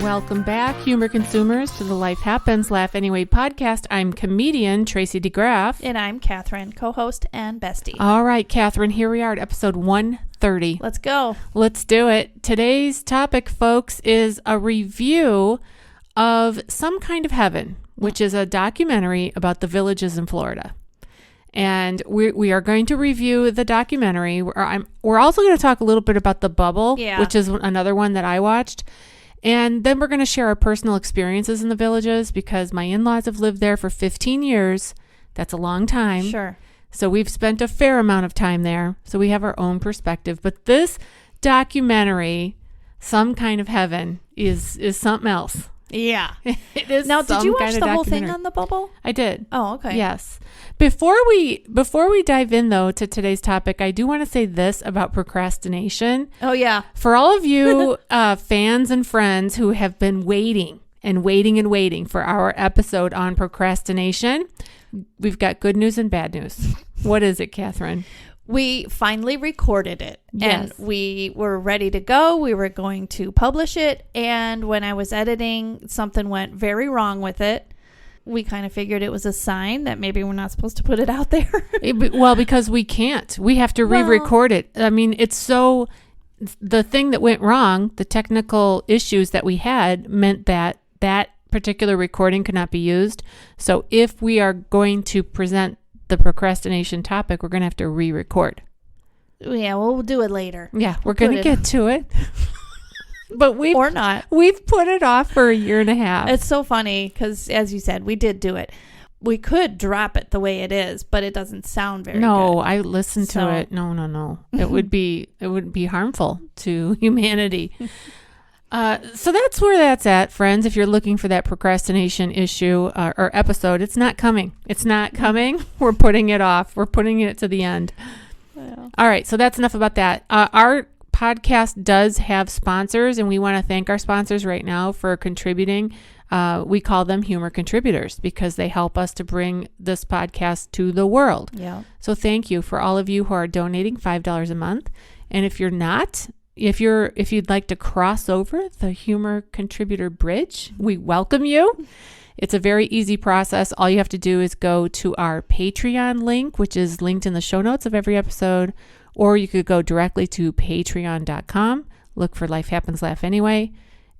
Welcome back, humor consumers, to the Life Happens, Laugh Anyway podcast. I'm comedian Tracy DeGraff. And I'm Cathrine, co-host and bestie. All right, Cathrine, here we are at episode 130. Let's go. Let's do it. Today's topic, folks, is a review of Some Kind of Heaven, which is a documentary about the Villlllages in Florida. And we are going to review the documentary. We're also going to talk a little bit about The Bubble, which is another one that I watched. And then we're going to share our personal experiences in the Villlllages because my in-laws have lived there for 15 years. That's a long time. Sure. So we've spent a fair amount of time there. So we have our own perspective. But this documentary, Some Kind of Heaven, is something else. Yeah. It is. Now, did you watch the whole thing on The Bubble? I did. Oh, okay. Yes. Before we dive in, though, to today's topic, I do want to say this about procrastination. Oh, yeah. For all of you fans and friends who have been waiting for our episode on procrastination, we've got good news and bad news. What is it, Cathrine? We finally recorded it. Yes. And we were ready to go. We were going to publish it. And when I was editing, something went very wrong with it. We kind of figured it was a sign that maybe we're not supposed to put it out there. Well, because we can't. We have to re-record it. I mean, the thing that went wrong, the technical issues that we had meant that particular recording could not be used. So if we are going to present the procrastination topic, we're going to have to re-record. Yeah, we'll do it later. Yeah, we're going to get to it. But we've put it off for a year and a half. It's so funny because, as you said, we did do it. We could drop it the way it is, but it doesn't sound very good. No, I listened to it. No. It would be harmful to humanity. So that's where that's at, friends. If you're looking for that procrastination issue or episode, it's not coming. It's not coming. We're putting it off. We're putting it to the end. Yeah. All right. So that's enough about that. Our podcast does have sponsors, and we want to thank our sponsors right now for contributing. We call them humor contributors because they help us to bring this podcast to the world. Yeah. So thank you for all of you who are donating $5 a month. And if you're not, if you'd like to cross over the humor contributor bridge, we welcome you. It's a very easy process. All you have to do is go to our Patreon link, which is linked in the show notes of every episode, or you could go directly to patreon.com, look for Life Happens, Laugh Anyway,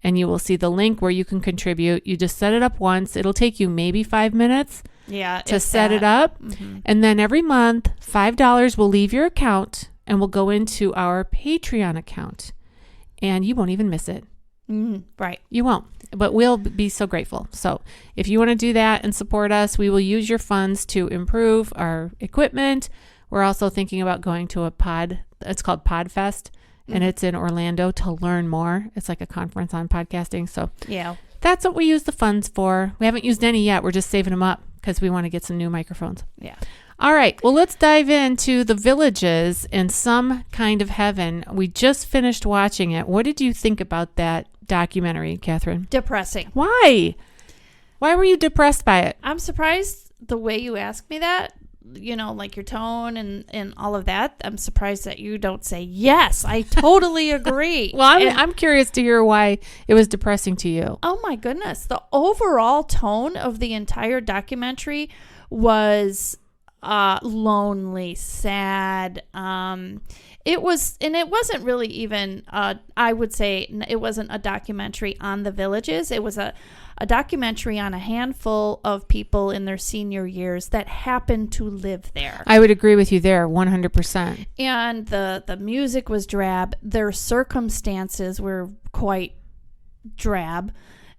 and you will see the link where you can contribute. You just set it up once. It'll take you maybe 5 minutes to set it up. Mm-hmm. And then every month, $5 will leave your account and will go into our Patreon account. And you won't even miss it. Right. You won't. But we'll be so grateful. So if you want to do that and support us, we will use your funds to improve our equipment. We're also thinking about going to it's called PodFest, and it's in Orlando to learn more. It's like a conference on podcasting. So yeah, that's what we use the funds for. We haven't used any yet. We're just saving them up because we want to get some new microphones. Yeah. All right. Well, let's dive into the Villlllages and Some Kind of Heaven. We just finished watching it. What did you think about that documentary, Cathrine? Depressing. Why? Why were you depressed by it? I'm surprised the way you asked me that. You know, like your tone and all of that. I'm surprised that you don't say, yes, I totally agree. Well, I'm curious to hear why it was depressing to you. Oh, my goodness. The overall tone of the entire documentary was lonely, sad. It wasn't really even, I would say it wasn't a documentary on the Villlllages. It was a documentary on a handful of people in their senior years that happened to live there. I would agree with you there, 100%. And the music was drab. Their circumstances were quite drab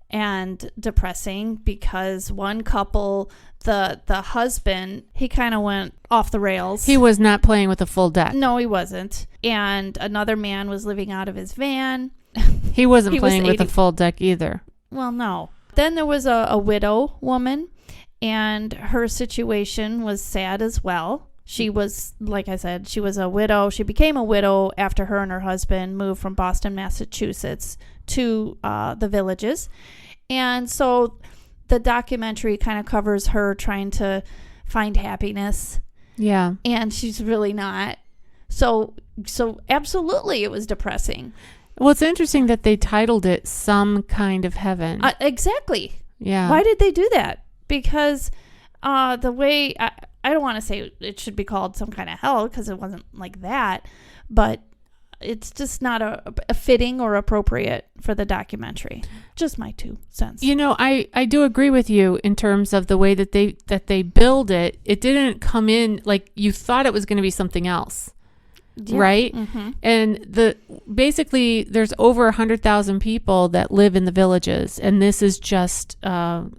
and depressing because one couple, the husband, he kind of went off the rails. He was not playing with a full deck. No, he wasn't. And another man was living out of his van. He wasn't playing with a full deck either. Well, no. Then there was a widow woman, and her situation was sad as well. She was, like I said, she was a widow. She became a widow after her and her husband moved from Boston, Massachusetts to the Villlllages. And so the documentary kind of covers her trying to find happiness. Yeah. And she's really not. So absolutely it was depressing. Well, it's interesting that they titled it Some Kind of Heaven. Exactly. Yeah. Why did they do that? Because the way, I don't want to say it should be called Some Kind of Hell, because it wasn't like that, but it's just not a fitting or appropriate for the documentary. Just my 2 cents. I do agree with you in terms of the way that they build it. It didn't come in like you thought it was going to be something else. Yeah. Right? Mm-hmm. And basically there's over 100,000 people that live in the villages, and this is just 5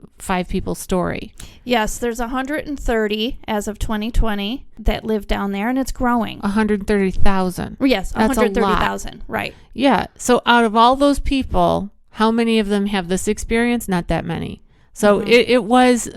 people's story. Yes, there's 130 as of 2020 that live down there, and it's growing. 130,000. Yes, 130,000. Right. Yeah. So out of all those people, how many of them have this experience? Not that many. So it was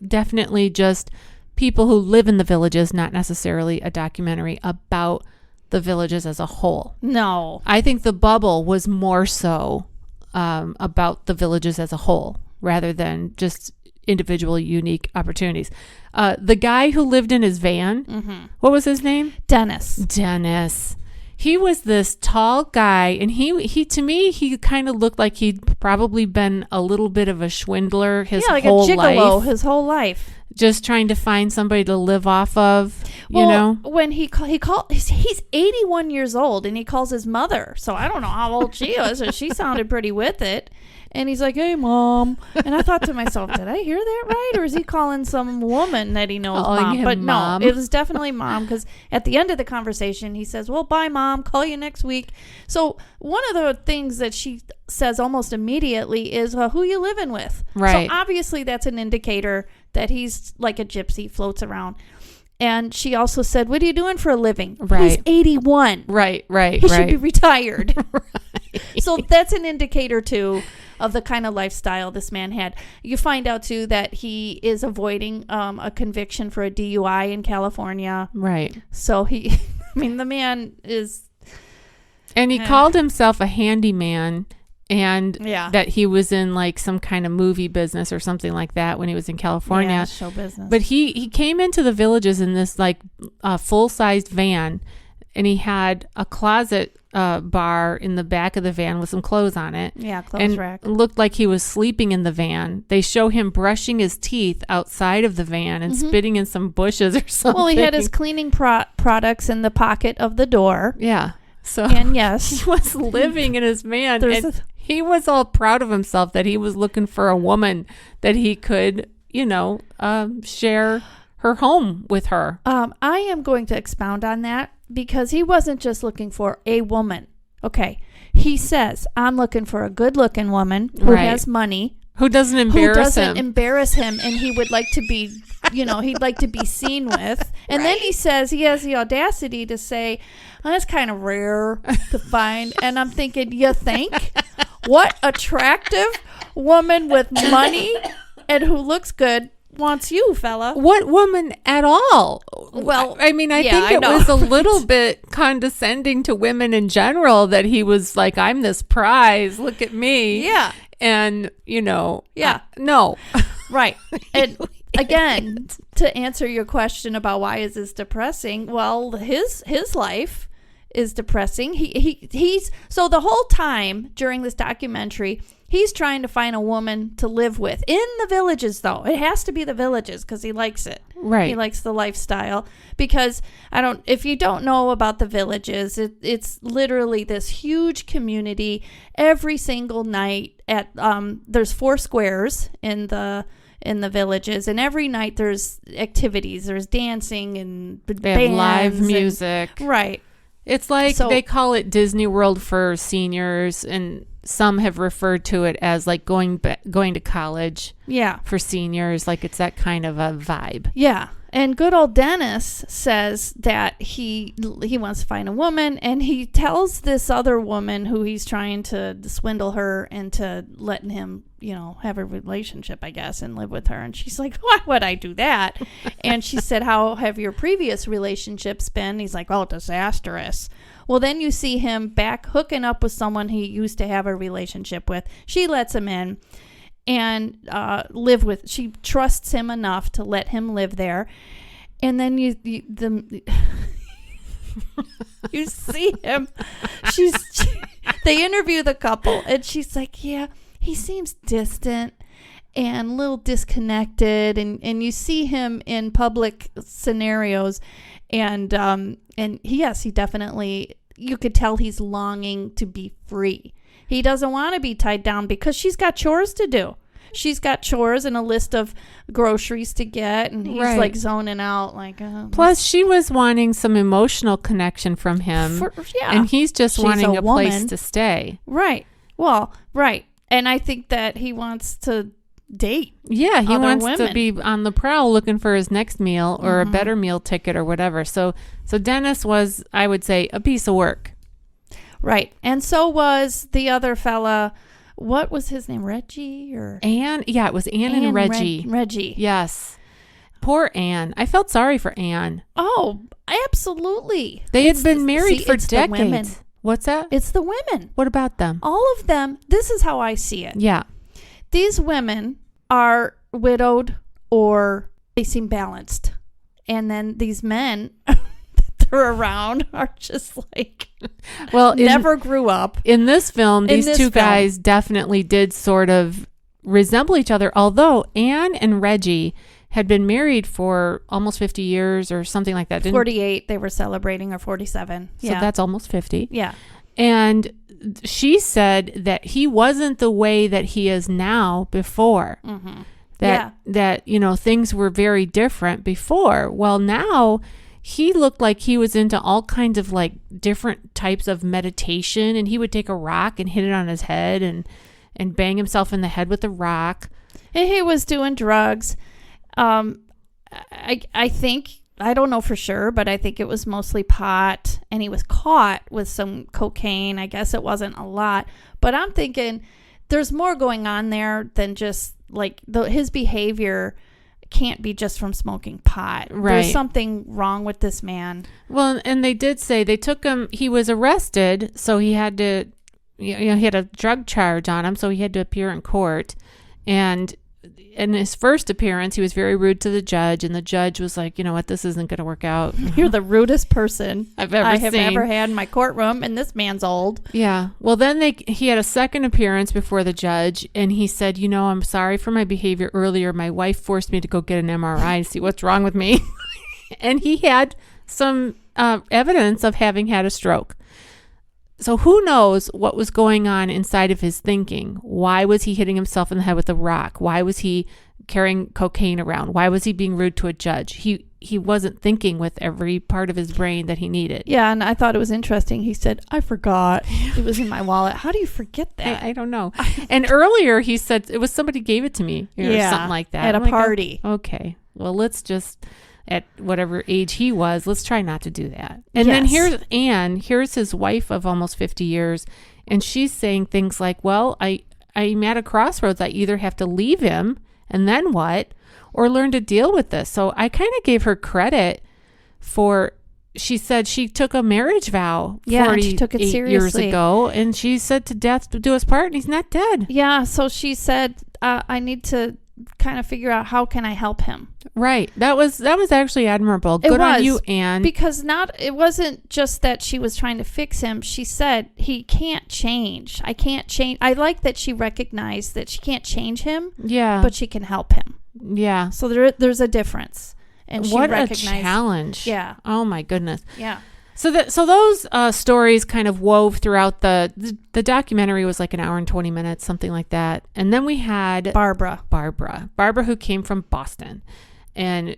definitely just people who live in the villages, not necessarily a documentary about the villages as a whole. No. I think The Bubble was more so about the villages as a whole rather than just individual unique opportunities. The guy who lived in his van, what was his name? Dennis. He was this tall guy, and he to me, he kind of looked like he'd probably been a little bit of a swindler his whole life. Yeah, like a gigolo his whole life. Just trying to find somebody to live off of, when he's 81 years old, and he calls his mother. So I don't know how old she is. So she sounded pretty with it. And he's like, "Hey, Mom." And I thought to myself, did I hear that right? Or is he calling some woman that he knows Mom? But Mom. No, it was definitely Mom, because at the end of the conversation, he says, "Well, bye, Mom. Call you next week." So one of the things that she says almost immediately is, who you living with? Right. So obviously that's an indicator that he's like a gypsy, floats around. And she also said, "What are you doing for a living?" Right. He's 81. Right. He should be retired. Right. So that's an indicator, too, of the kind of lifestyle this man had. You find out, too, that he is avoiding a conviction for a DUI in California. Right. So the man is... And he called himself a handyman, and that he was in like some kind of movie business or something like that when he was in California. Yeah, show business. But he came into the villages in this like full-sized van, and he had a closet bar in the back of the van with some clothes on it. Yeah, clothes rack. It looked like he was sleeping in the van. They show him brushing his teeth outside of the van and spitting in some bushes or something. Well, he had his cleaning products in the pocket of the door. Yeah. So and yes, he was living in his van, and he was all proud of himself that he was looking for a woman that he could, share her home with her. I am going to expound on that, because he wasn't just looking for a woman. Okay. He says, "I'm looking for a good-looking woman who has money, who doesn't embarrass him, and he would like to be, he'd like to be seen with." And then he says he has the audacity to say, "That's kind of rare to find." And I'm thinking, you think? What attractive woman with money and who looks good wants you, fella? What woman at all? Well, I think it was a little bit condescending to women in general that he was like, "I'm this prize. Look at me." Yeah. And, no. Right. And again, to answer your question about why is this depressing, well, his life is depressing. He's so the whole time during this documentary, he's trying to find a woman to live with in the villages, though. It has to be the villages because he likes it. Right. He likes the lifestyle, because if you don't know about the villages, it's literally this huge community. Every single night there's 4 squares in the villages, and every night there's activities. There's dancing and they have live music. Right. It's like they call it Disney World for seniors, and some have referred to it as like going to college. Yeah. For seniors, like it's that kind of a vibe. Yeah. And good old Dennis says that he wants to find a woman, and he tells this other woman who he's trying to swindle her into letting him, have a relationship, I guess, and live with her. And she's like, "Why would I do that?" And she said, "How have your previous relationships been?" He's like, "Oh, disastrous." Well, then you see him back hooking up with someone he used to have a relationship with. She lets him in and live with. She trusts him enough to let him live there. And then You see him. They interview the couple, and she's like, yeah, he seems distant and a little disconnected, and you see him in public scenarios, and yes, he definitely, you could tell he's longing to be free. He doesn't want to be tied down because she's got chores to do. She's got chores and a list of groceries to get, and he's Right. like zoning out. Like, Plus, she was wanting some emotional connection from him, and he's just She's wanting a a place woman. to stay. Right. Well, right. And I think that he wants to date. Yeah, he other wants women. to be on the prowl looking for his next meal or a better meal ticket or whatever. So Dennis was, I would say, a piece of work. Right. And so was the other fella. What was his name? Reggie or Anne? Yeah, it was Anne and Reggie. Reggie. Yes. Poor Anne. I felt sorry for Anne. Oh, absolutely. They had been married for it's the women. decades. What's that? It's the women. What about them? All of them. This is how I see it. Yeah. These women are widowed or they seem balanced. And then these men that they're around are just like, Well, never grew up. In this film, In these this two film. guys definitely did sort of resemble each other, although Anne and Reggie had been married for almost 50 years or something like that. 48 they were celebrating, or 47. So that's almost 50. Yeah. And she said that he wasn't the way that he is now before. Mm-hmm. That, you know, things were very different before. Well, now he looked like he was into all kinds of like different types of meditation, and he would take a rock and hit it on his head and bang himself in the head with the rock. And he was doing drugs. I think, I don't know for sure, but I think it was mostly pot, and he was caught with some cocaine. I guess it wasn't a lot, but I'm thinking there's more going on there than just like his behavior can't be just from smoking pot. Right. There's something wrong with this man. Well, and they did say they took him, he was arrested, so he had to, you know, he had a drug charge on him, so he had to appear in court. And in his first appearance, he was very rude to the judge, and the judge was like, you know what, this isn't going to work out. You're the rudest person I have ever seen. had in my courtroom, and this man's old. Yeah. Well, then he had a second appearance before the judge, and he said, you know, I'm sorry for my behavior earlier. My wife forced me to go get an MRI to see what's wrong with me. And he had some evidence of having had a stroke. So who knows what was going on inside of his thinking? Why was he hitting himself in the head with a rock? Why was he carrying cocaine around? Why was he being rude to a judge? He wasn't thinking with every part of his brain that he needed. Yeah, and I thought it was interesting. He said, I forgot. It was in my wallet. How do you forget that? I don't know. And earlier he said it was somebody gave it to me, or something like that. At a I'm like, party. Okay. Well, let's just, at whatever age he was, let's try not to do that. And then Yes. here's Anne. Here's his wife of almost 50 years. And she's saying things like, well, I'm at a crossroads. I either have to leave him, and then what? Or learn to deal with this. So I kind of gave her credit for, she said she took a marriage vow Yeah, and she took it 48 years seriously. ago, and she said to death do us part, and he's not dead. Yeah, so she said, I need to kind of figure out how can I help him. Right. That was actually admirable. Good on you, Anne. Because it wasn't just that she was trying to fix him. She said he can't change. I can't change. I like that she recognized that she can't change him, Yeah. but she can help him. Yeah. So there's a difference. And she What a recognized. challenge. Yeah. Oh my goodness. Yeah. So those stories kind of wove throughout the documentary. Was like an hour and 20 minutes, something like that. And then we had Barbara, who came from Boston, and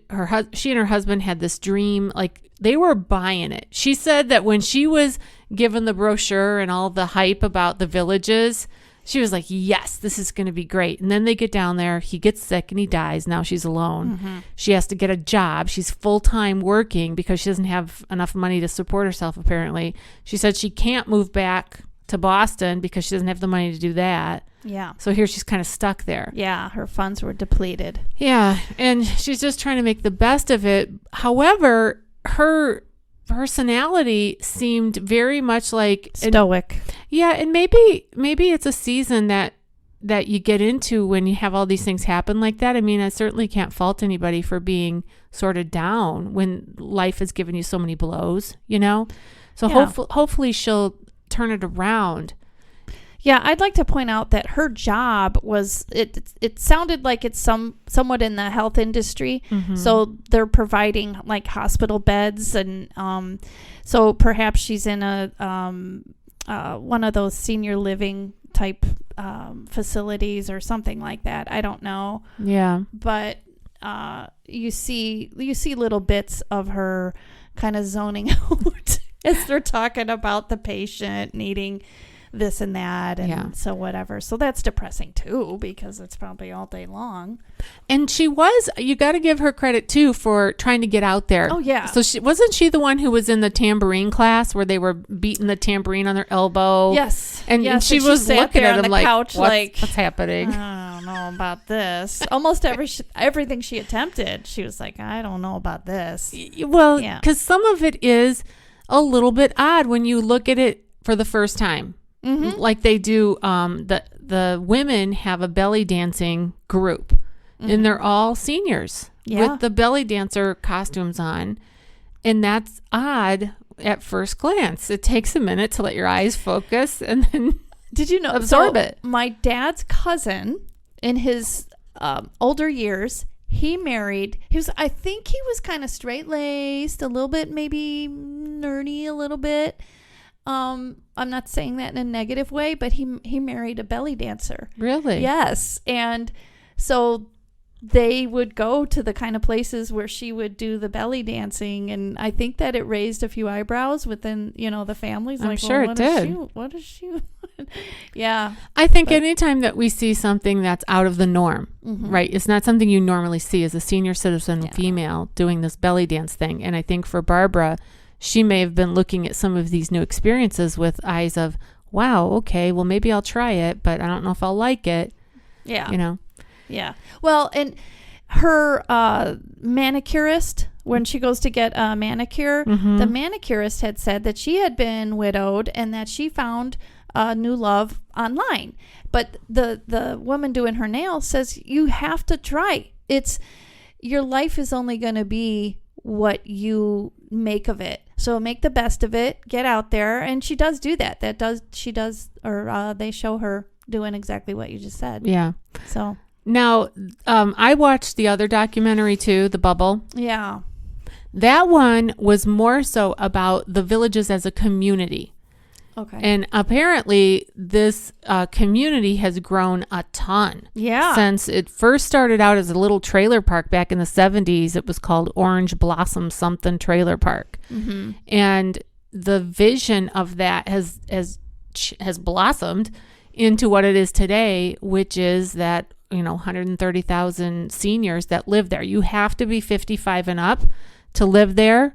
she and her husband had this dream, like they were buying it. She said that when she was given the brochure and all the hype about the Villlllages, she was like, yes, this is going to be great. And then they get down there, he gets sick and he dies. Now she's alone. Mm-hmm. She has to get a job. She's full-time working because she doesn't have enough money to support herself, apparently. She said she can't move back to Boston because she doesn't have the money to do that. Yeah. So here she's kind of stuck there. Yeah, her funds were depleted. Yeah, and she's just trying to make the best of it. However, her personality seemed very much like Stoic. and maybe it's a season that that you get into when you have all these things happen like that. I mean, I certainly can't fault anybody for being sort of down when life has given you so many blows, you know? So hopefully she'll turn it around. Yeah, I'd like to point out that her job was, it sounded like it's somewhat in the health industry. Mm-hmm. So they're providing like hospital beds, and so perhaps she's in a one of those senior living type facilities or something like that. I don't know. Yeah. But you see little bits of her kind of zoning out as they're talking about the patient needing this and that, and so whatever. So that's depressing too, because it's probably all day long. And you got to give her credit too for trying to get out there. Oh yeah. So wasn't she the one who was in the tambourine class where they were beating the tambourine on their elbow? Yes. And she was looking at him like, couch, what's happening? I don't know about this. Almost everything she attempted, she was like, I don't know about this. Well, because some of it is a little bit odd when you look at it for the first time. Mm-hmm. Like they do, the women have a belly dancing group, and they're all seniors with the belly dancer costumes on, and that's odd at first glance. It takes a minute to let your eyes focus and then did you know absorb it. My dad's cousin, in his older years, I think he was kind of straight-laced, a little bit maybe nerdy a little bit. I'm not saying that in a negative way, but he married a belly dancer. Really? Yes. And so they would go to the kind of places where she would do the belly dancing, and I think that it raised a few eyebrows within, the families. I'm sure it did. What is she? Yeah. I think anytime that we see something that's out of the norm, right? It's not something you normally see as a senior citizen female doing this belly dance thing. And I think for Barbara, she may have been looking at some of these new experiences with eyes of, wow, okay, well, maybe I'll try it, but I don't know if I'll like it. Yeah. Yeah. Well, and her manicurist, when she goes to get a manicure, the manicurist had said that she had been widowed and that she found a new love online. But the woman doing her nails says, you have to try. Your life is only going to be what you make of it. So make the best of it, get out there. And she does do that. They show her doing exactly what you just said. Yeah. So now, I watched the other documentary too, The Bubble. Yeah. That one was more so about the Villages as a community. Okay. And apparently this community has grown a ton. Yeah. Since it first started out as a little trailer park back in the 70s. It was called Orange Blossom something Trailer Park. Mm-hmm. And the vision of that has blossomed into what it is today, which is that, 130,000 seniors that live there. You have to be 55 and up to live there.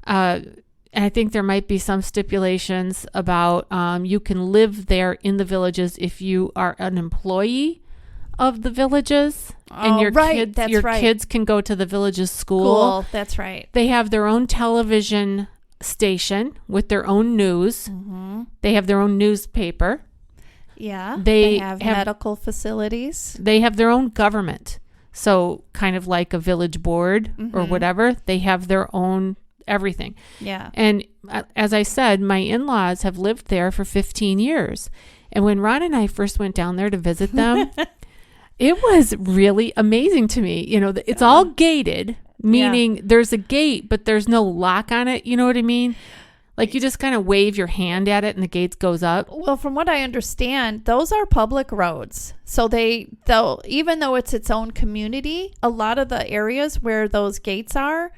And I think there might be some stipulations about you can live there in the Villages if you are an employee of the Villages, and your kids can go to the Villages school. That's right. They have their own television station with their own news. Mm-hmm. They have their own newspaper. Yeah. They have medical facilities. They have their own government. So kind of like a village board or whatever. They have their own everything. Yeah. And as I said, my in-laws have lived there for 15 years. And when Ron and I first went down there to visit them, it was really amazing to me. It's all gated, meaning there's a gate, but there's no lock on it. You know what I mean? Like you just kind of wave your hand at it and the gate goes up. Well, from what I understand, those are public roads. So even though it's its own community, a lot of the areas where those gates are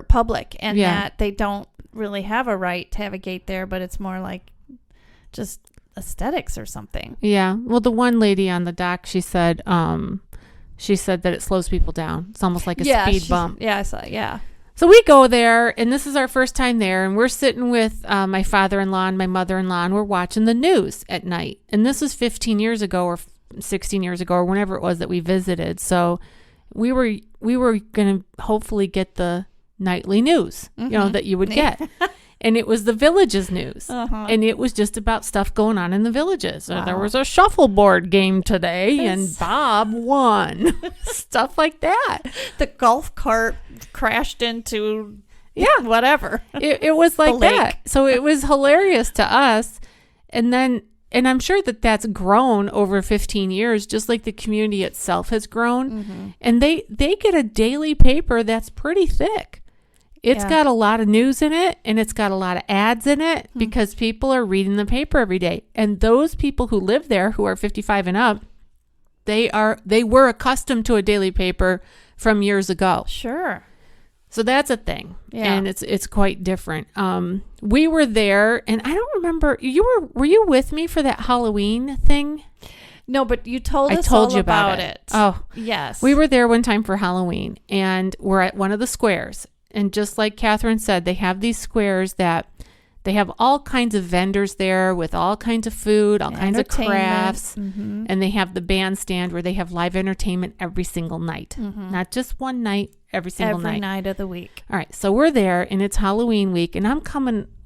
public, and that they don't really have a right to have a gate there, but it's more like just aesthetics or something. Yeah. Well, the one lady on the dock, she said that it slows people down. It's almost like a speed bump. Yeah, I saw. Yeah. So we go there, and this is our first time there, and we're sitting with my father-in-law and my mother-in-law, and we're watching the news at night. And this was 15 years ago or 16 years ago or whenever it was that we visited. So we were going to hopefully get the nightly news, that you would get. And it was the Villages news. Uh-huh. And it was just about stuff going on in the Villages. Wow. There was a shuffleboard game today and Bob won. Stuff like that. The golf cart crashed into whatever. It was like that. So it was hilarious to us. And I'm sure that's grown over 15 years, just like the community itself has grown. Mm-hmm. And they get a daily paper that's pretty thick. It's got a lot of news in it, and it's got a lot of ads in it because people are reading the paper every day. And those people who live there who are 55 and up, they were accustomed to a daily paper from years ago. Sure. So that's a thing. Yeah. And it's quite different. We were there, and I don't remember, were you with me for that Halloween thing? No, but you told us all you about it. Oh, yes. We were there one time for Halloween, and we're at one of the squares. And just like Cathrine said, they have these squares that they have all kinds of vendors there with all kinds of food, all kinds of crafts. Mm-hmm. And they have the bandstand where they have live entertainment every single night. Mm-hmm. Not just one night, every single night. Every night of the week. All right. So we're there, and it's Halloween week, and I'm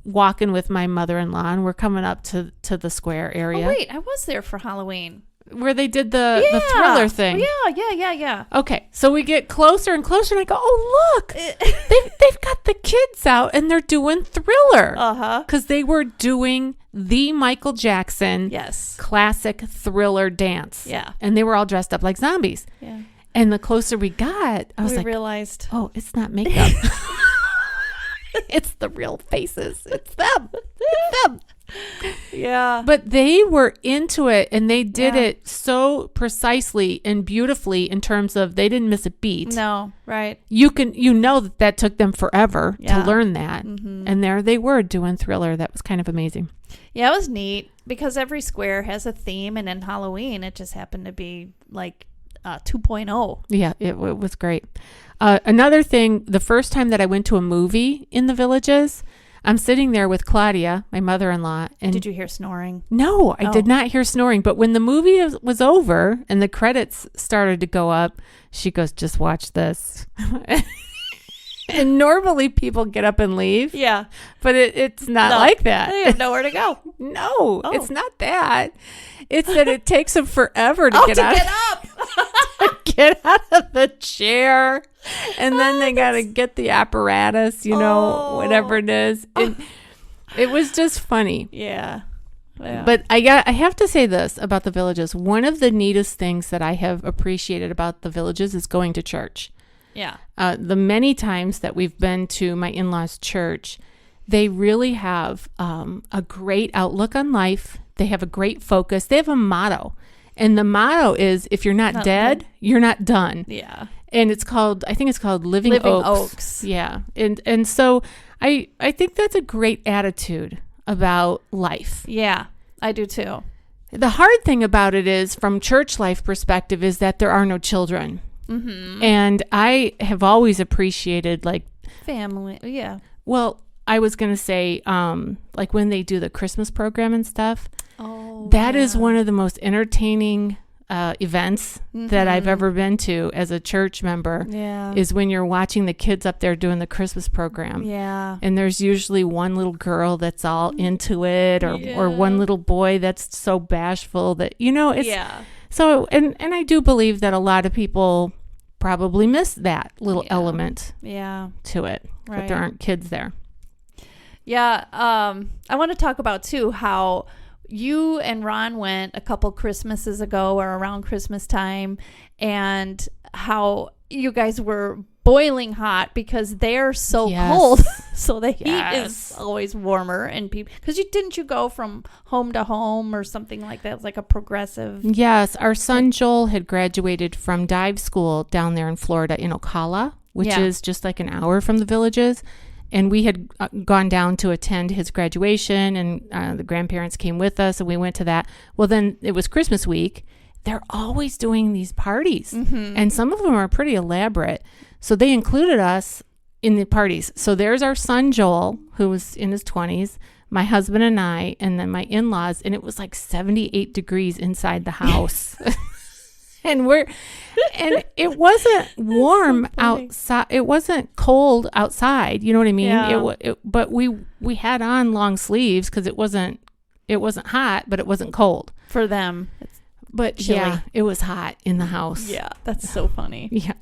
walking with my mother-in-law, and we're coming up to the square area. Oh, wait. I was there for Halloween. Where they did the thriller thing. Yeah. Okay, so we get closer and closer, and I go, oh, look, they've got the kids out, and they're doing Thriller. Uh-huh. Because they were doing the Michael Jackson classic Thriller dance. Yeah. And they were all dressed up like zombies. Yeah. And the closer we got, I was like, realized, oh, it's not makeup. It's the real faces. It's them. It's them. Yeah. But they were into it, and they did it so precisely and beautifully in terms of they didn't miss a beat. No, right. You know that took them forever to learn that. Mm-hmm. And there they were doing Thriller. That was kind of amazing. Yeah, it was neat because every square has a theme, and in Halloween it just happened to be like 2.0. Yeah, it was great. Another thing, the first time that I went to a movie in the Villages, I'm sitting there with Claudia, my mother-in-law. And did you hear snoring? No, I did not hear snoring. But when the movie was over and the credits started to go up, she goes, just watch this. And normally people get up and leave. Yeah. But it's not like that. They have nowhere to go. No, it's not that. It's that it takes them forever to get up. Get out of the chair. And then they got to get the apparatus, whatever it is. It was just funny. Yeah. But I have to say this about the Villages. One of the neatest things that I have appreciated about the Villages is going to church. Yeah. The many times that we've been to my in-laws' church, they really have a great outlook on life. They have a great focus. They have a motto. And the motto is, if you're not dead, you're not done. Yeah. And I think it's called Living Oaks. Yeah. And so I think that's a great attitude about life. Yeah, I do too. The hard thing about it is, from church life perspective, is that there are no children. Mm-hmm. And I have always appreciated family. Yeah. Well, I was going to say, like when they do the Christmas program and stuff, Oh, that is one of the most entertaining events that I've ever been to as a church member. Yeah. Is when you're watching the kids up there doing the Christmas program. Yeah. And there's usually one little girl that's all into it, or one little boy that's so bashful that, it's so, and I do believe that a lot of people probably miss that little element to it, that there aren't kids there. Yeah. I want to talk about too how you and Ron went a couple Christmases ago, or around Christmas time, and how you guys were boiling hot because they're so cold. So the heat is always warmer, and people, because didn't you go from home to home or something like that? It was like a progressive. Yes. Our son Joel had graduated from dive school down there in Florida in Ocala, which is just like an hour from the Villages. And we had gone down to attend his graduation, and the grandparents came with us, and we went to that. Well, then it was Christmas week. They're always doing these parties, and some of them are pretty elaborate. So they included us in the parties. So there's our son, Joel, who was in his 20s, my husband and I, and then my in-laws, and it was like 78 degrees inside the house. And it wasn't warm outside. It wasn't cold outside. You know what I mean? Yeah. But we had on long sleeves because it wasn't hot, but it wasn't cold For them. But chilly. yeah, it was hot in the house. Yeah, that's so funny. Yeah.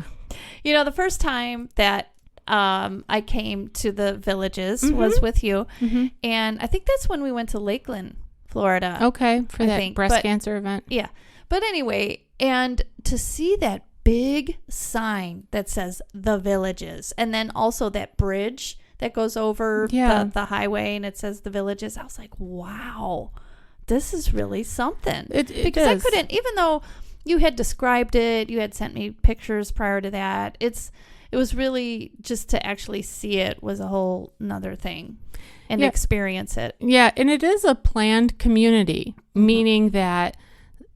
You know, the first time that I came to the Villlllages was with you. Mm-hmm. And I think that's when we went to Lakeland, Florida. Okay, for that breast cancer event. Yeah. But anyway, and to see that big sign that says the Villlllages, and then also that bridge that goes over the highway and it says the Villlllages, I was like, wow, this is really something. Because I couldn't, even though you had described it, you had sent me pictures prior to that, it was really just to actually see it was a whole nother thing and experience it. Yeah, and it is a planned community, meaning that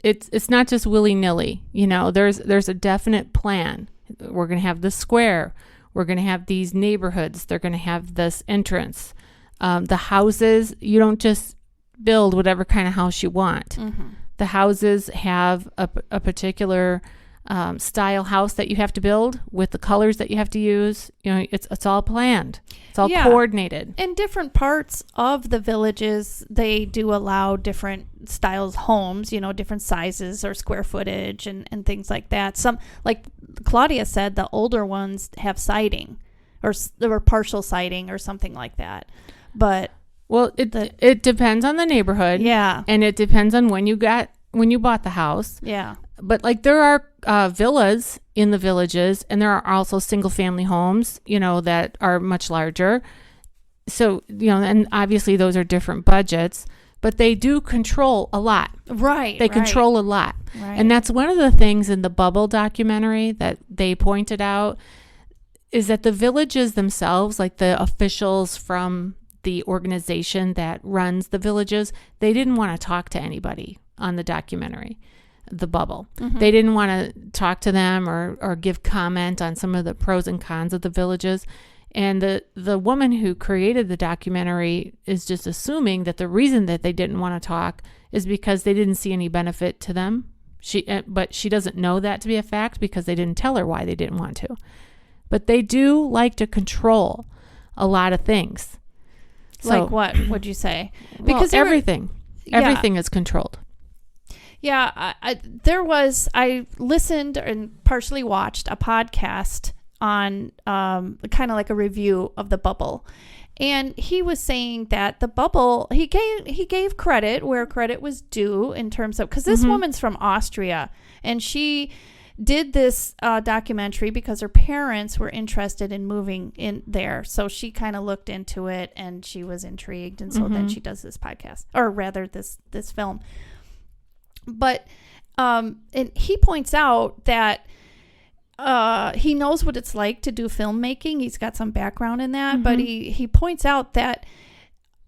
it's not just willy-nilly. You know, there's a definite plan. We're going to have this square. We're going to have these neighborhoods. They're going to have this entrance. The houses, you don't just build whatever kind of house you want. Mm-hmm. The houses have a particular style house that you have to build with the colors that you have to use. You know, it's all planned. It's all coordinated. In different parts of the Villlages, they do allow different styles homes, you know, different sizes or square footage and things like that. Some, like Claudia said, the older ones have siding or partial siding or something like that. But it depends on the neighborhood. Yeah. And it depends on when you bought the house. Yeah. But like there are villas in the Villlages, and there are also single family homes, you know, that are much larger. So, you know, and obviously those are different budgets, but they do control a lot. Right. They control a lot. Right. And that's one of the things in the Bubble documentary that they pointed out is that the Villlages themselves, like the officials from the organization that runs the Villlages, they didn't want to talk to anybody on the documentary, The Bubble. Mm-hmm. They didn't want to talk to them or give comment on some of the pros and cons of the Villlages. And the woman who created the documentary is just assuming that the reason that they didn't want to talk is because they didn't see any benefit to them. But she doesn't know that to be a fact because they didn't tell her why they didn't want to. But they do like to control a lot of things. Like what would you say? Because everything is controlled. Yeah, I listened and partially watched a podcast on kind of like a review of The Bubble. And he was saying that The Bubble, he gave credit where credit was due in terms of, because this woman's from Austria, and she did this documentary because her parents were interested in moving in there. So she kind of looked into it and she was intrigued. And so then she does this podcast, or rather this film. But and he points out that he knows what it's like to do filmmaking. He's got some background in that, but he points out that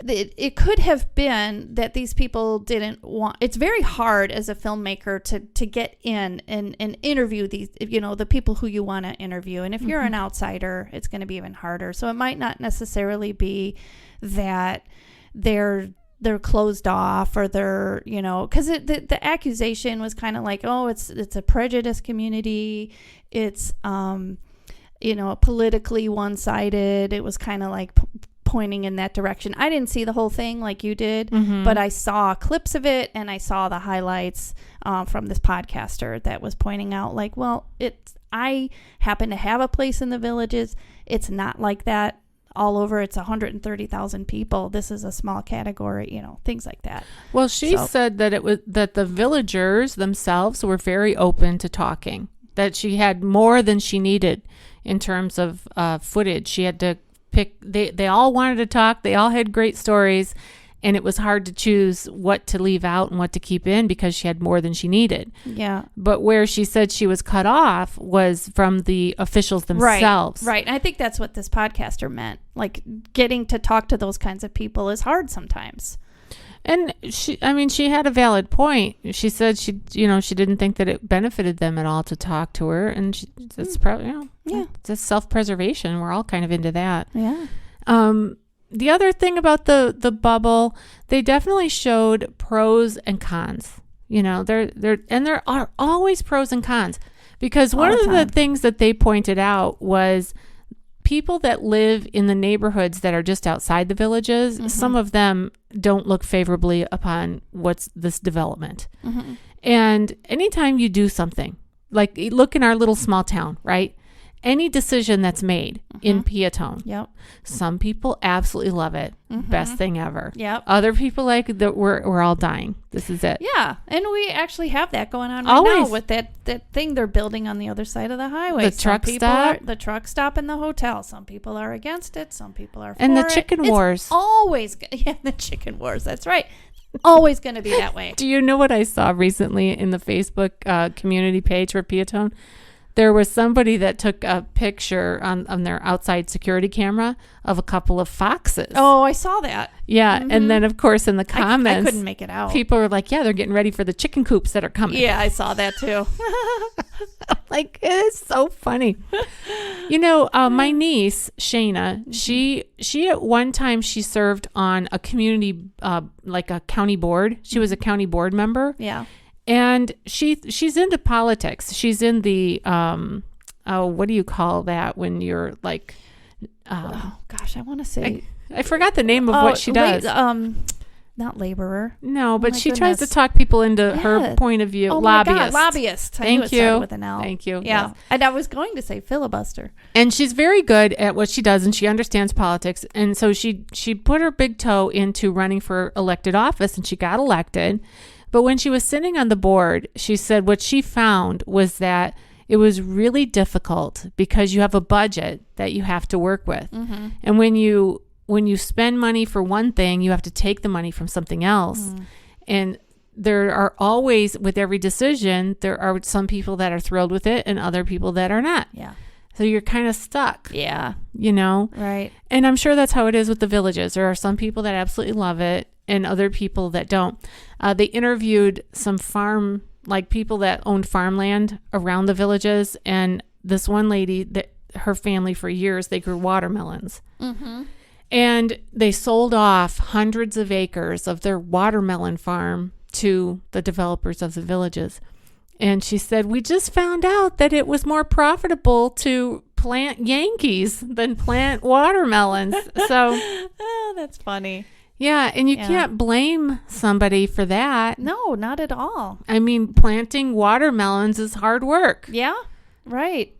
it could have been that these people didn't want. It's very hard as a filmmaker to get in and interview these, you know, the people who you want to interview. And if you're an outsider, it's going to be even harder. So it might not necessarily be that they're closed off or they're, you know, because the accusation was kind of like, oh, it's a prejudiced community. It's, you know, politically one-sided. It was kind of like pointing in that direction. I didn't see the whole thing like you did, but I saw clips of it and I saw the highlights from this podcaster that was pointing out like, well, I happen to have a place in the Villlages. It's not like that all over. It's 130,000 people. This is a small category, you know, things like that. Well, she said that that the villagers themselves were very open to talking, that she had more than she needed in terms of footage. She had to pick, they all wanted to talk. They all had great stories, and it was hard to choose what to leave out and what to keep in because she had more than she needed. Yeah. But where she said she was cut off was from the officials themselves. Right. And I think that's what this podcaster meant. Like, getting to talk to those kinds of people is hard sometimes. And she had a valid point. She said she didn't think that it benefited them at all to talk to her, and it's probably, it's just self-preservation. We're all kind of into that. Yeah. The other thing about the Bubble, they definitely showed pros and cons. You know, there are always pros and cons, because one All of the the time. things that they pointed out was people that live in the neighborhoods that are just outside the villages, some of them don't look favorably upon what's this development. And anytime you do something, like look in our little small town, right? Any decision that's made in Peatone, Yep. some people absolutely love it. Best thing ever. Yep. Other people like that we're all dying. This is it. Yeah, and we actually have that going on right Always. now with that thing they're building on the other side of the highway. The truck people stop? the truck stop and the hotel. Some people are against it. Some people are for And the it. chicken It's wars. always, the chicken wars. That's right. Always going to be that way. Do you know what I saw recently in the Facebook community page for Peatone? There was somebody that took a picture on their outside security camera of a couple of foxes. Oh, I saw that. Yeah. And then, of course, in the I comments, couldn't make it out. people were like, yeah, they're getting ready for the chicken coops that are coming. Yeah, I saw that too. Like, it is so funny. You know, my niece, Shayna, she at one time, she served on a community, like a county board. She was a county board member. Yeah. And she's into politics. She's in the, what do you call that when you're like, Oh gosh, I want to say. I forgot the name of what she does. Not laborer. No, but my she tries to goodness. talk people into her Yeah. point of view. Oh my Lobbyist. God, lobbyist. I knew Thank it started you. with an L. Thank you. Yeah, Yes. and I was going to say filibuster. And she's very good at what she does, and she understands politics. And so she put her big toe into running for elected office, and she got elected. But when she was sitting on the board, she said what she found was that it was really difficult because you have a budget that you have to work with. And when you spend money for one thing, you have to take the money from something else. And there are always, with every decision, there are some people that are thrilled with it and other people that are not. Yeah. So you're kind of stuck, Yeah. you know? Right. And I'm sure that's how it is with the villages. There are some people that absolutely love it and other people that don't. They interviewed some people that owned farmland around the villages. And this one lady, that her family for years, they grew watermelons. And they sold off hundreds of acres of their watermelon farm to the developers of the villages. And she said, we just found out that it was more profitable to plant Yankees than plant watermelons. So, Oh, that's funny. yeah, and you can't blame somebody for that. No, not at all. I mean, planting watermelons is hard work. Yeah. Right.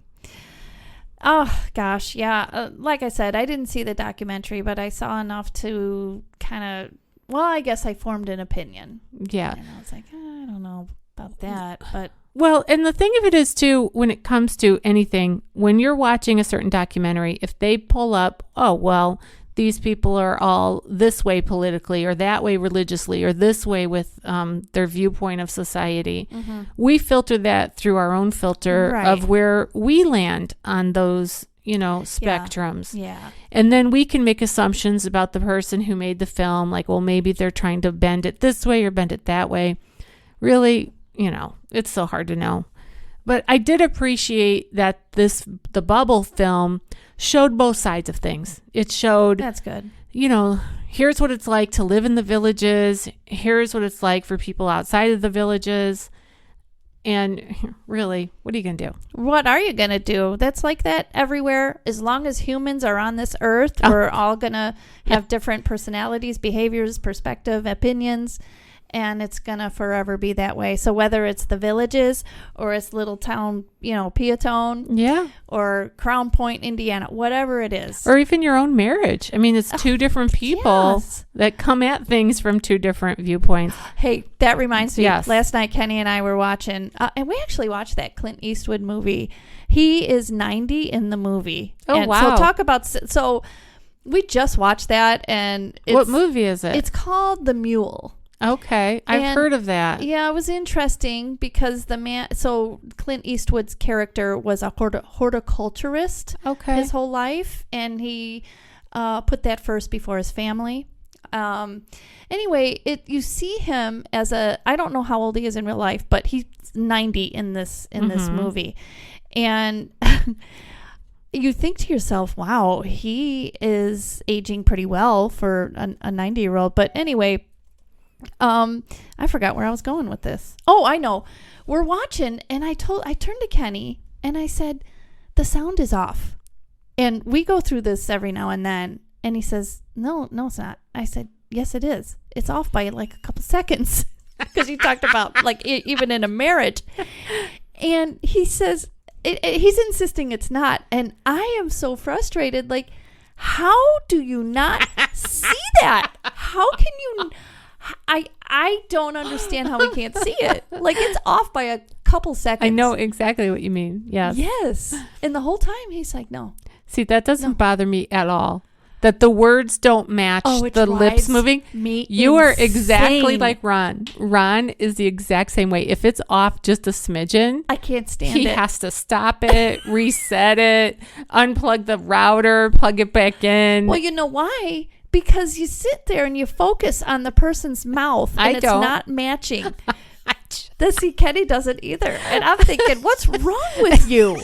Oh, gosh. Yeah. Like I said, I didn't see the documentary, but I saw enough to kind of, well, I guess I formed an opinion. Yeah. And I was like, I don't know about that, but Well, and the thing of it is, too, when it comes to anything, when you're watching a certain documentary, if they pull up, oh, well, these people are all this way politically or that way religiously or this way with their viewpoint of society, we filter that through our own filter Right. of where we land on those, spectrums. yeah. And then we can make assumptions about the person who made the film, like, well, maybe they're trying to bend it this way or bend it that way. Really, it's so hard to know. But I did appreciate that the Bubble film showed both sides of things. It showed, That's good. here's what it's like to live in the villages. Here's what it's like for people outside of the villages. And really, what are you going to do? What are you going to do? That's like that everywhere. As long as humans are on this earth, we're all going to have different personalities, behaviors, perspective, opinions, and it's going to forever be that way. So whether it's the villages or it's little town, Peatone, Yeah. or Crown Point, Indiana, whatever it is. Or even your own marriage. I mean, it's two different people yes. that come at things from two different viewpoints. Hey, that reminds me. Yes. Last night, Kenny and I were watching, and we actually watched that Clint Eastwood movie. He is 90 in the movie. Oh, and wow. So talk about, so we just watched that, and What movie is it? It's called The Mule. Okay. I've And- heard of that. Yeah, it was interesting because so Clint Eastwood's character was a horticulturist Okay. his whole life, and he put that first before his family. Anyway, you see him as I don't know how old he is in real life, but he's 90 in this movie. And you think to yourself, wow, he is aging pretty well for a 90-year-old. But anyway, I forgot where I was going with this. Oh, I know. We're watching, and I turned to Kenny and I said, the sound is off. And we go through this every now and then. And he says, no, it's not. I said, yes, it is. It's off by like a couple seconds. Because he talked about like even in a marriage. And he says, he's insisting it's not. And I am so frustrated. Like, how do you not see that? How can you? I don't understand how we can't see it. Like, it's off by a couple seconds. I know exactly what you mean. Yes. Yes. And the whole time he's like, no. See, that doesn't bother me at all. That the words don't match the lips moving. You are exactly like Ron. Ron is the exact same way. If it's off just a smidgen, I can't stand it. He has to stop it, reset it, unplug the router, plug it back in. Well, you know why? Because you sit there and you focus on the person's mouth and it's not matching. See, Kenny doesn't either. And I'm thinking, what's wrong with you?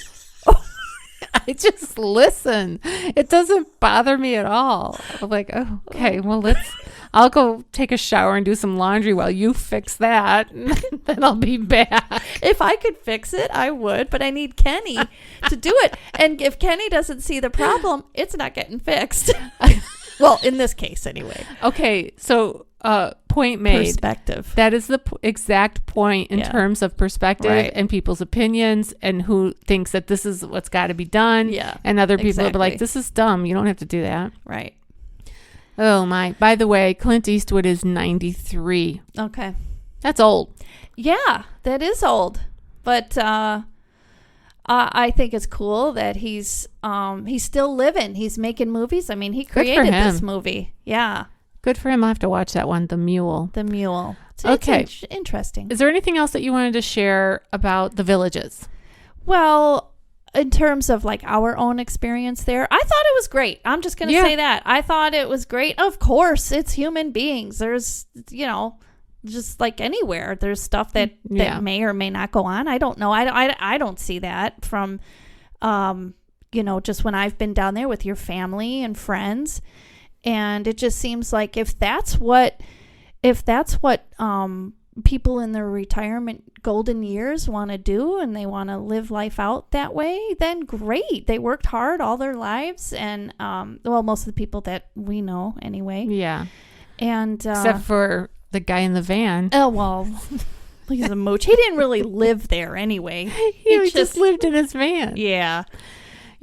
I just listen. It doesn't bother me at all. I'm like, oh, okay, well, I'll go take a shower and do some laundry while you fix that. Then I'll be back. If I could fix it, I would, but I need Kenny to do it. And if Kenny doesn't see the problem, it's not getting fixed. Well, in this case, anyway. Okay, so point made. Perspective. That is the exact point in terms of perspective and people's opinions and who thinks that this is what's got to be done. Yeah. And other people are like, this is dumb. You don't have to do that. Right. Oh, my. By the way, Clint Eastwood is 93. Okay. That's old. Yeah, that is old. But I think it's cool that he's still living. He's making movies. I mean, he created this movie. Yeah. Good for him. I'll have to watch that one, The Mule. The Mule. It's interesting. Is there anything else that you wanted to share about the Villlllages? Well, in terms of like our own experience there, I thought it was great. I'm just going to say that. I thought it was great. Of course, it's human beings. There's, just like anywhere, there's stuff that may or may not go on. I don't know. I don't see that from, just when I've been down there with your family and friends. And it just seems like if that's what people in their retirement golden years want to do and they want to live life out that way, then great. They worked hard all their lives. And, most of the people that we know anyway. Yeah. And except for the guy in the van. Oh, well, he's a mooch. He didn't really live there anyway. He just lived in his van. Yeah.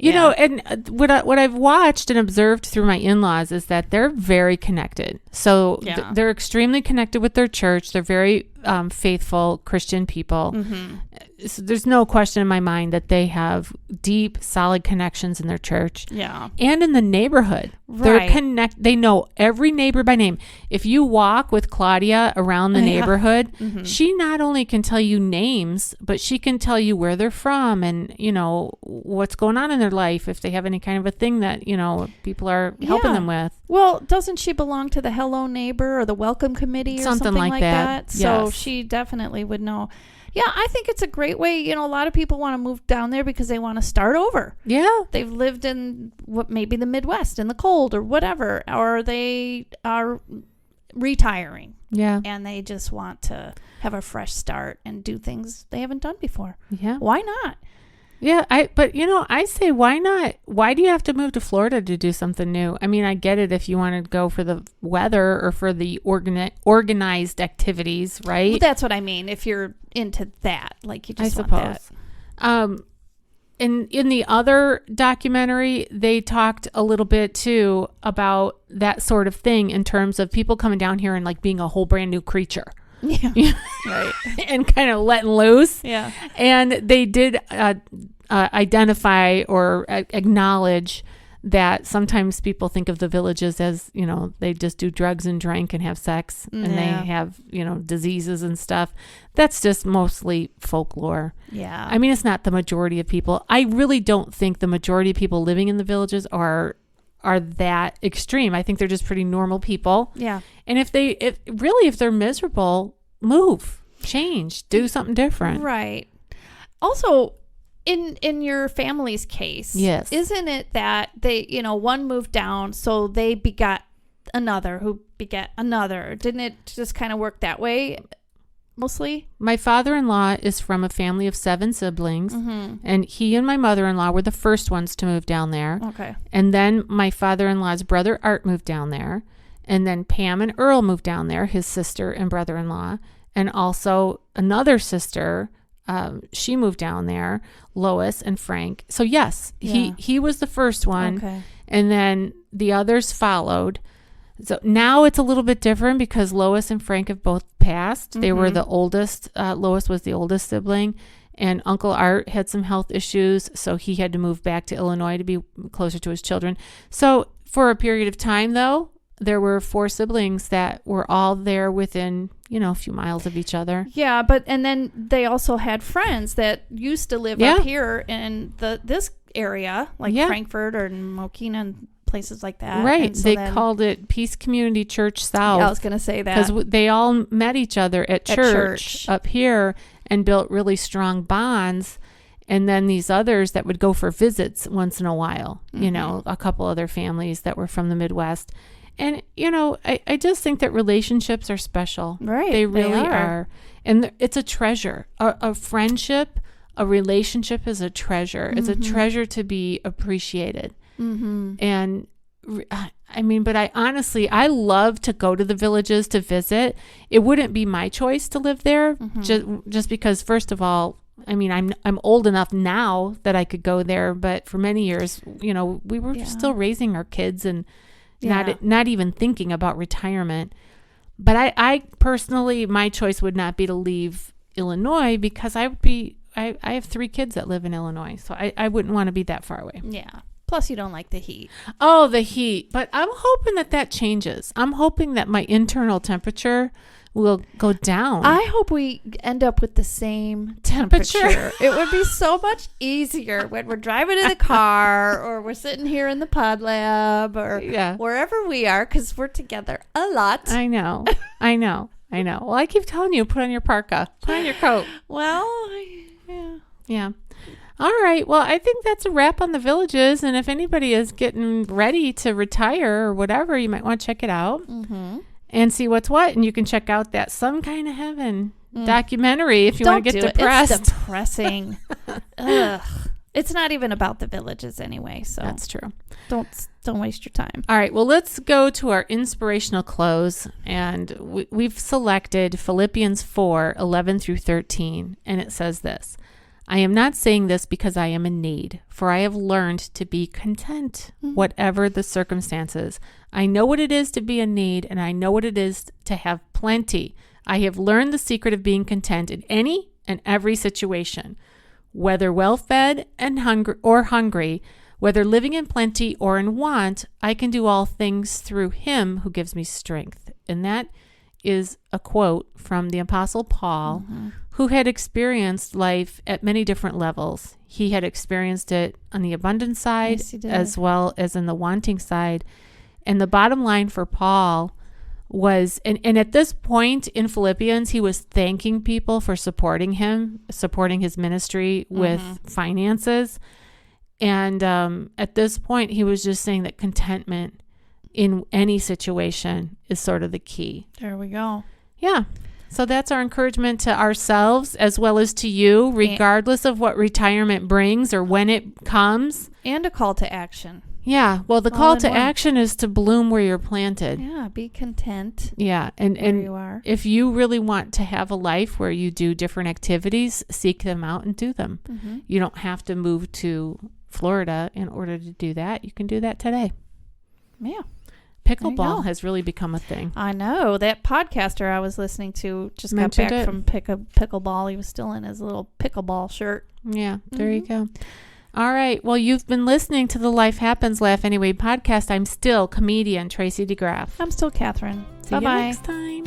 You know, and what I've watched and observed through my in-laws is that they're very connected. So they're extremely connected with their church. They're very faithful Christian people. Mm-hmm. So there's no question in my mind that they have deep, solid connections in their church. Yeah. And in the neighborhood. Right. They know every neighbor by name. If you walk with Claudia around the neighborhood, she not only can tell you names, but she can tell you where they're from and, what's going on in their life if they have any kind of a thing that, people are helping them with. Well, doesn't she belong to the Hello Neighbor or the Welcome Committee or something like that? So she definitely would know. Yeah, I think it's a great way. A lot of people want to move down there because they want to start over. Yeah. They've lived in maybe the Midwest in the cold or whatever, or they are retiring. Yeah. And they just want to have a fresh start and do things they haven't done before. Yeah. Why not? Yeah, I say, why not? Why do you have to move to Florida to do something new? I mean, I get it if you want to go for the weather or for the organized activities, right? Well, that's what I mean. If you're into that, like you just want that. In the other documentary, they talked a little bit too about that sort of thing in terms of people coming down here and like being a whole brand new creature. Yeah. Right. And kind of letting loose. Yeah. And they did identify or acknowledge that sometimes people think of the Villlllages as, they just do drugs and drink and have sex and they have, diseases and stuff. That's just mostly folklore. Yeah. I mean, it's not the majority of people. I really don't think the majority of people living in the Villlllages are that extreme. I think they're just pretty normal people. Yeah. And if they're miserable, move, change, do something different. Right. Also, in your family's case, yes, isn't it that they, one moved down, so they begot another who beget another. Didn't it just kind of work that way mostly? My father-in-law is from a family of 7 siblings, and he and my mother-in-law were the first ones to move down there. Okay. And then my father-in-law's brother Art moved down there, and then Pam and Earl moved down there, his sister and brother-in-law, and also another sister, she moved down there, Lois and Frank. So yes, he was the first one. Okay. And then the others followed. So now it's a little bit different because Lois and Frank have both passed. They were the oldest. Lois was the oldest sibling, and Uncle Art had some health issues, so he had to move back to Illinois to be closer to his children. So for a period of time, though, there were 4 siblings that were all there within, a few miles of each other. Yeah, and then they also had friends that used to live up here in this area, like Frankfurt or Mokina and places like that. Right. So they called it Peace Community Church South. Yeah, I was going to say that. Because they all met each other at church up here and built really strong bonds. And then these others that would go for visits once in a while, a couple other families that were from the Midwest. And, I just think that relationships are special. Right. They really are. And it's a treasure. A friendship, a relationship is a treasure. It's a treasure to be appreciated. And but I love to go to the Villages to visit. It wouldn't be my choice to live there just because, first of all, I'm old enough now that I could go there, but for many years, we were still raising our kids and not even thinking about retirement. But I personally, my choice would not be to leave Illinois because I have 3 kids that live in Illinois, so I wouldn't want to be that far away. Yeah. Plus, you don't like the heat. Oh, the heat. But I'm hoping that changes. I'm hoping that my internal temperature will go down. I hope we end up with the same temperature. It would be so much easier when we're driving in the car or we're sitting here in the pod lab or wherever we are, because we're together a lot. I know. Well, I keep telling you, put on your parka, put on your coat. Well, yeah. All right. Well, I think that's a wrap on the Villages. And if anybody is getting ready to retire or whatever, you might want to check it out and see what's what. And you can check out that Some Kind of Heaven documentary if you want to get depressed. It's depressing. Ugh. It's not even about the Villages anyway. So that's true. Don't waste your time. All right. Well, let's go to our inspirational close. And we've selected Philippians 4:11 through 13. And it says this. I am not saying this because I am in need, for I have learned to be content, whatever the circumstances. I know what it is to be in need, and I know what it is to have plenty. I have learned the secret of being content in any and every situation, whether well-fed and hungry, whether living in plenty or in want. I can do all things through him who gives me strength. And that is a quote from the Apostle Paul, who had experienced life at many different levels. He had experienced it on the abundant side as well as in the wanting side. And the bottom line for Paul was, and at this point in Philippians, he was thanking people for supporting him, supporting his ministry with finances. And at this point, he was just saying that contentment in any situation is sort of the key. There we go. Yeah. So that's our encouragement to ourselves as well as to you, regardless of what retirement brings or when it comes. And a call to action. Yeah. Well, the call to action is to bloom where you're planted. Yeah. Be content. Yeah. And you are. If you really want to have a life where you do different activities, seek them out and do them. You don't have to move to Florida in order to do that. You can do that today. Yeah. Pickleball has really become a thing. I know. That podcaster I was listening to just got back from pickleball. He was still in his little pickleball shirt. Yeah, there you go. All right. Well, you've been listening to the Life Happens, Laugh Anyway podcast. I'm still comedian Tracy DeGraff. I'm still Catherine. See you next time.